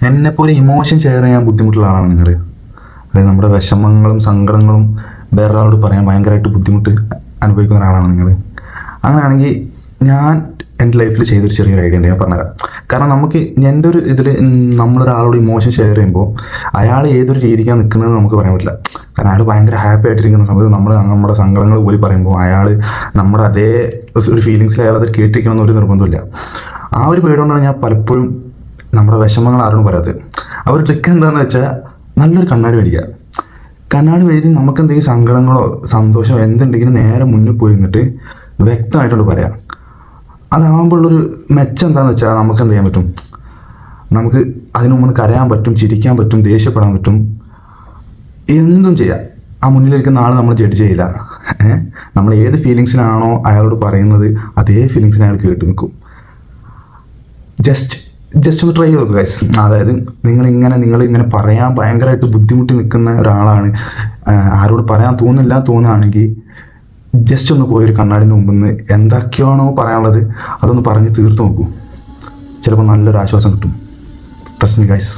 എന്നെപ്പോലെ emotion share ചെയ്യാൻ ബുദ്ധിമുട്ടുള്ള ആളാണ് നിങ്ങൾ. അതായത് നമ്മുടെ വിഷമങ്ങളും സങ്കടങ്ങളും വേറൊരാളോട് പറയാൻ ഭയങ്കരമായിട്ട് ബുദ്ധിമുട്ട് അനുഭവിക്കുന്ന ഒരാളാണ് നിങ്ങൾ. അങ്ങനെയാണെങ്കിൽ ഞാൻ എൻ്റെ ലൈഫിൽ ചെയ്തൊരു ചെറിയൊരു ഐഡിയ ഉണ്ട്, ഞാൻ പറഞ്ഞുതരാം. കാരണം നമുക്ക് എൻ്റെ ഒരു ഇതിൽ നമ്മളൊരാളോട് ഇമോഷൻ ഷെയർ ചെയ്യുമ്പോൾ അയാൾ ഏതൊരു രീതിക്കാണ് നിൽക്കുന്നത് നമുക്ക് പറയാൻ പറ്റില്ല. കാരണം അയാൾ ഭയങ്കര ഹാപ്പി ആയിട്ടിരിക്കുന്ന സമയത്ത് നമ്മൾ നമ്മുടെ സങ്കടങ്ങൾ പോയി പറയുമ്പോൾ അയാൾ നമ്മുടെ അതേ ഒരു ഫീലിങ്സിൽ അയാൾ അത് കേട്ടിരിക്കണമെന്ന് ഒരു നിർബന്ധമില്ല. ആ ഒരു പേടി കൊണ്ടാണ് ഞാൻ പലപ്പോഴും നമ്മുടെ വിഷമങ്ങൾ ആരോടും പറയാത്തത്. ആ ഒരു ട്രിക്ക് എന്താണെന്ന് വെച്ചാൽ നല്ലൊരു കണ്ണാടി മേടിക്കുക. കണ്ണാടി മേടിച്ച് നമുക്ക് എന്തെങ്കിലും സങ്കടങ്ങളോ സന്തോഷമോ എന്തുണ്ടെങ്കിലും നേരെ മുന്നിൽ പോയി നിന്നിട്ട് വ്യക്തമായിട്ടോട് പറയാം. അതാകുമ്പോഴുള്ളൊരു മെച്ചം എന്താണെന്ന് വെച്ചാൽ നമുക്ക് എന്ത് ചെയ്യാൻ പറ്റും, നമുക്ക് അതിനു മുമ്പ് കരയാൻ പറ്റും, ചിരിക്കാൻ പറ്റും, ദേഷ്യപ്പെടാൻ പറ്റും, എന്തും ചെയ്യാം. ആ മുന്നിലിരിക്കുന്ന ആൾ നമ്മൾ ജഡ്ജ് ചെയ്യില്ല. നമ്മൾ ഏത് ഫീലിങ്സിനാണോ അയാളോട് പറയുന്നത് അതേ ഫീലിങ്സിനെ അയാൾ കേട്ട് നിൽക്കും. ജസ്റ്റ് ഒന്ന് ട്രൈ ചെയ്ത് നോക്കുക ഗൈസ്. അതായത് നിങ്ങളിങ്ങനെ പറയാൻ ഭയങ്കരമായിട്ട് ബുദ്ധിമുട്ടി നിൽക്കുന്ന ഒരാളാണ്, ആരോട് പറയാൻ തോന്നുകയാണെങ്കിൽ ജസ്റ്റ് ഒന്ന് പോയൊരു കണ്ണാടിൻ്റെ മുമ്പിൽ നിന്ന് എന്തൊക്കെയാണോ പറയാനുള്ളത് അതൊന്ന് പറഞ്ഞ് തീർത്ത് നോക്കൂ. ചിലപ്പോൾ നല്ലൊരു ആശ്വാസം കിട്ടും. Trust me guys.